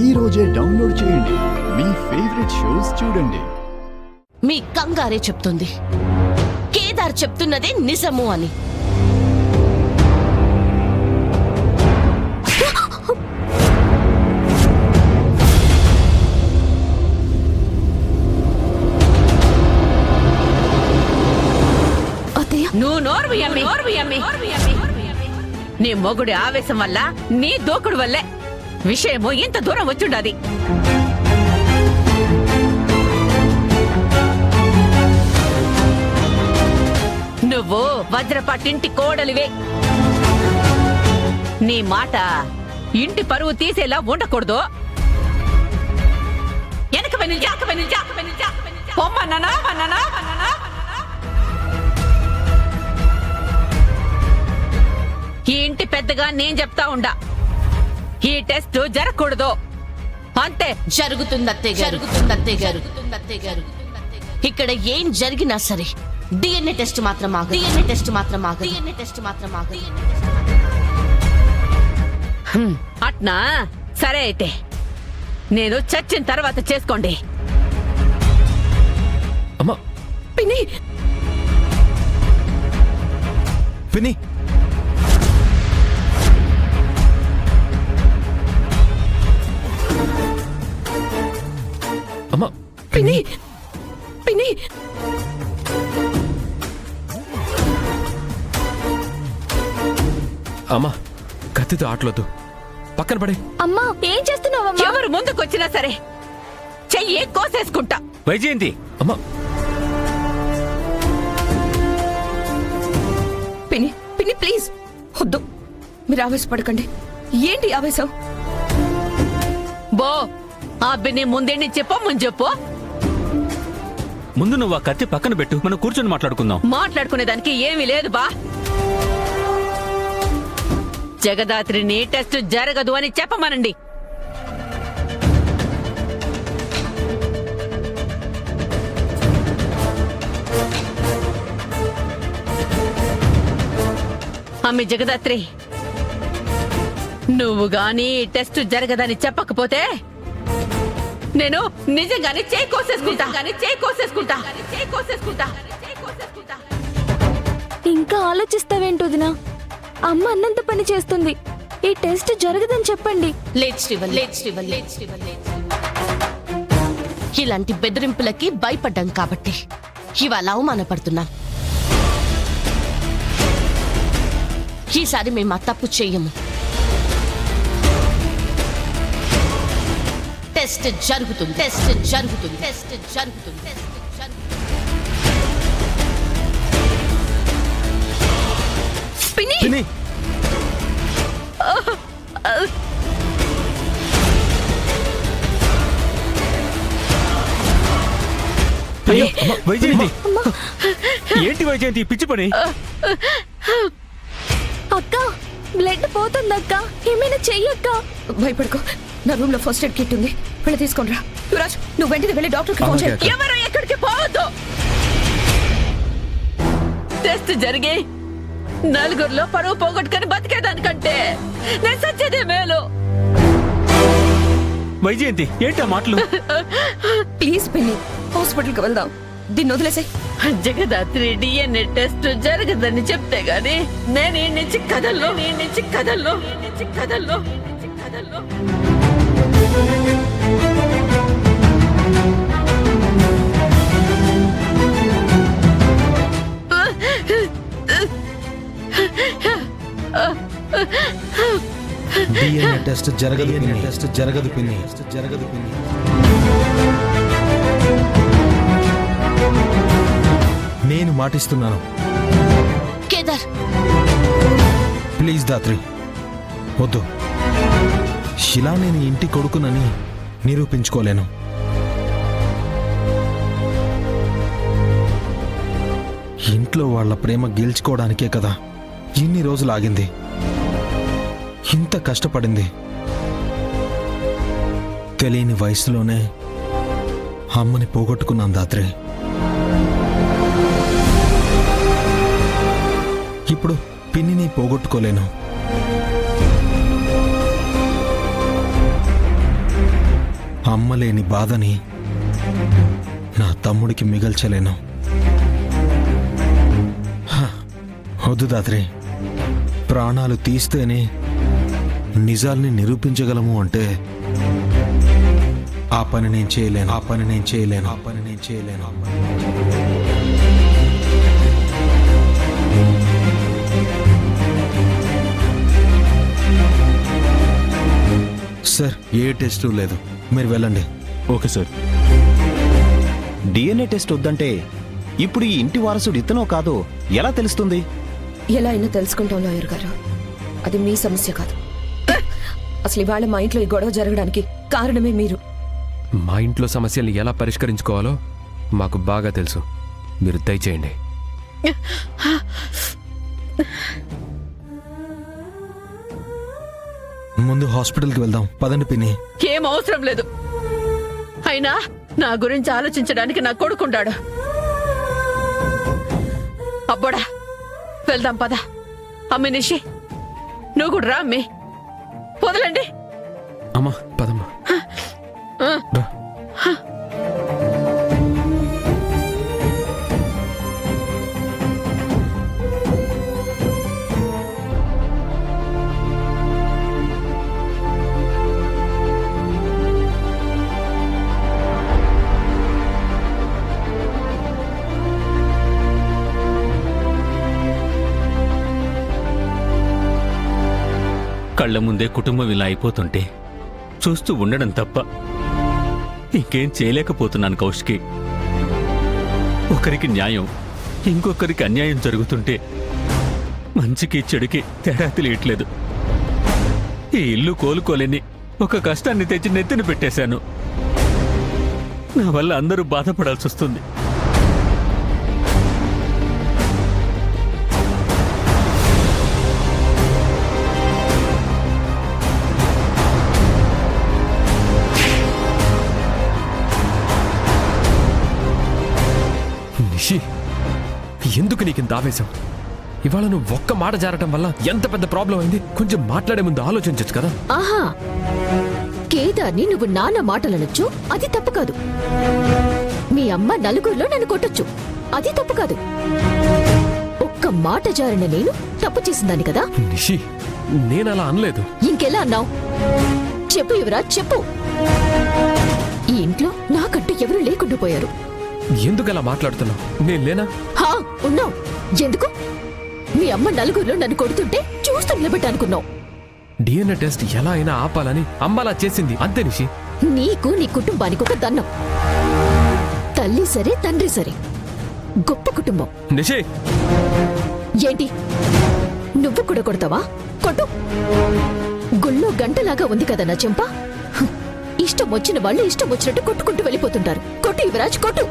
ఈ రోజే డౌన్లోడ్ చేయండి. మీ ఫేవరెట్ షోస్ చూడండి. మీ కంగారే చెప్తుంది కేదార్ చెప్తున్నదే నిజము అని. నువ్వు నోర్వి నీ మొగుడి ఆవేశం వల్ల నీ దూకుడు వల్లే విషయము ఇంత దూరం వచ్చుండాది. నువ్వు వజ్రపాటింటి కోడలివే. నీ మాట ఇంటి పరువు తీసేలా ఉండకూడదు. పొమ్మన్నానా అన్నానా అన్నానా ఈ ఇంటి పెద్దగా నేను చెప్తా ఉండా, ఈ టెస్ట్ జరగకూడదు అంతే. జరుగుతుంది గారు. ఇక్కడ ఏం జరిగినా సరే డిఎన్ఏ టెస్ట్ మాత్రం ఆగదు. అట్నా సరే, అయితే నేను చచ్చిన తర్వాత చేసుకోండి. అమ్మా పిన్ని పిన్ని అమ్మా పిన్ని పిన్ని అమ్మా కత్తితో ఆటలొద్దు, పక్కన పడే. అమ్మా ఏం చేస్తున్నావమ్మా? ఎవరు ముందుకొచ్చినా సరే చెయ్యి కోసేసుకుంటా. వైజయంతి అమ్మా. పిన్ని పిన్ని ప్లీజ్ వద్దు, మీరు ఆవేశపడకండి. ఏంటి ఆవేశం? బో ఆ బిన్ని ముందేంటి చెప్పు. ముందు నువ్వు ఆ కత్తి పక్కన పెట్టు, మనం కూర్చొని మాట్లాడుకుందాం. మాట్లాడుకునేదానికి ఏమీ లేదు బా. జగదాత్రిని టెస్ట్ జరగదు అని చెప్పమనండి. అమ్మి జగదాత్రి, నువ్వు గాని టెస్ట్ జరగదని చెప్పకపోతే నేను నిజంగానే చేయి కోసేసుకుంటా. ఇంకా ఆలోచిస్తావేంటి వదినా? అమ్మ అన్నంత పని చేస్తుంది. ఈ టెస్ట్ జరగదని చెప్పండి. ఇలాంటి బెదిరింపులకి భయపడ్డాం కాబట్టి ఇవాళ అవమానపడుతున్నాం. ఈసారి మేము ఆ తప్పు చెయ్యము. టెస్ట్ జరుగుతుంది. పిన్ని పిన్ని అయ్యో అమ్మా, వైజయంతి ఏంటి వైజయంతి పిచ్చి పని? అక్క బ్లడ్ పోతుందక్క, ఏమైనా చెయ్యక్క. భయపడుకో, నా రూమ్ లో ఫస్ట్ ఎయిడ్ కిట్ ఉంది, వెళ్ళి తీసుకొని రా. యువరాజ్, నువ్వు వెంటనే వెళ్ళి డాక్టర్ కి ఫోన్ చేయి. ఎవరు ఎక్కడికి పోవద్దు. టెస్ట్ జరిగి నలుగురిలో పరువు పోగొట్టుకొని బతికేదానికంటే నేను సచ్చేదే మేలు. వైజయంతి ఏంటా మాటలు? ప్లీజ్ పిన్ని, హాస్పిటల్ కి వెళ్దాం. దీన్ని వదిలేసే. జగదాత్రి డిఎన్ఏ టెస్ట్ జరగదని చెప్తే గాని నేను ఈ నుంచి కదల్లో. డిఎన్ఏ టెస్ట్ జరగదు పిన్ని. నేను మాటిస్తున్నాను. కేదార్, ప్లీజ్ దాత్రి వద్దు. శిలా నేను ఇంటి కొడుకునని నిరూపించుకోలేను. ఇంట్లో వాళ్ళ ప్రేమ గెలుచుకోవడానికే కదా ఇన్ని రోజులు ఆగింది, ఇంత కష్టపడింది. తెలియని వయసులోనే అమ్మని పోగొట్టుకున్నాను దాత్రి. ఇప్పుడు పిన్నిని పోగొట్టుకోలేను. అమ్మ లేని బాధని నా తమ్ముడికి మిగల్చలేను. హ, వద్దు దాత్రి. ప్రాణాలు తీస్తేనే నిజాల్ని నిరూపించగలము అంటే ఆ పని నేను చేయలేను. సార్, ఏ టెస్టు లేదు, మీరు వెళ్ళండి. Okay sir. డిఎన్ఏ టెస్ట్ వద్దంటే ఇప్పుడు ఈ ఇంటి వారసుడు ఇతనో కాదో ఎలా తెలుస్తుంది? ఎలా అయినా తెలుసుకుంటాం లాయర్ గారు. అది మీ సమస్య కాదు. అసలు ఇవాళ మా ఇంట్లో ఈ గొడవ జరగడానికి కారణమే మీరు. మా ఇంట్లో సమస్యల్ని ఎలా పరిష్కరించుకోవాలో మాకు బాగా తెలుసు. మీరు దయచేయండి. ముందు హాస్పిటల్కి వెళ్దాం, పదండి పిన్ని. ఏం అవసరం లేదు. అయినా నా గురించి ఆలోచించడానికి నా కొడుకుంటాడు. అబ్బోడా, వెళ్దాం పద. అమ్మి నిషి, నువ్వు కూడా రా. అమ్మి వదలండి. అమ్మా పదమ్మా. రా. కళ్ళ ముందే కుటుంబం ఇలా అయిపోతుంటే చూస్తూ ఉండడం తప్ప ఇంకేం చేయలేకపోతున్నాను కౌశికి. ఒకరికి న్యాయం, ఇంకొకరికి అన్యాయం జరుగుతుంటే మంచికి చెడుకి తేడా తెలియట్లేదు. ఈ ఇల్లు కోలుకోలేని ఒక కష్టాన్ని తెచ్చి నెత్తిన పెట్టేశాను. నా వల్ల అందరూ బాధపడాల్సి వస్తుంది. నిషి, ఎందుకు నీకింత ఆవేశం? ఇవాళ నువ్వు ఒక్క మాట జారటం వల్ల ఎంత పెద్ద ప్రాబ్లం అయింది. కొంచెం మాట్లాడే ముందు ఆలోచించచ్చు కదా. ఆహా, కేదార్ని నువ్వు నాన్న మాటలనొచ్చు, అది తప్పు కాదు. మీ అమ్మ నలుగురిలో నన్ను కొట్టొచ్చు, అది తప్పు కాదు. ఒక్క మాట జారిన నేను తప్పు చేసిందాన్ని కదా. నిషి, నేనలా అనలేదు. ఇంకెలా అన్నావు? చెప్పు యువరాజ్, చెప్పు. ఈ ఇంట్లో నాకంటూ ఎవరూ లేకుండా పోయారు. ఎందుకు అలా మాట్లాడుతున్నావు? నేను లేనా? హా, ఉన్నావు. ఎందుకు? మీ అమ్మ నలుగురిలో నన్ను కొడుతుంటే చూస్తూ నిలబెట్టానుకున్నావు. డిఎన్ఏ టెస్ట్ ఎలా అయినా ఆపాలని అమ్మలా చేసింది, అంతే నిషి. నీకు నీ కుటుంబానికి ఒక దన్నం. తల్లి సరే, తండ్రి సరే, గొప్ప కుటుంబం. నిషి, ఏంటి నువ్వు కూడా కొడతావా? కొట్టు. గుళ్ళో గంటలాగా ఉంది కదా నా చెంప. ఇష్టం వచ్చిన వాళ్ళు ఇష్టం వచ్చినట్టు కొట్టుకుంటూ వెళ్ళిపోతుంటారు. కొట్టు యువరాజ్, కొట్టు.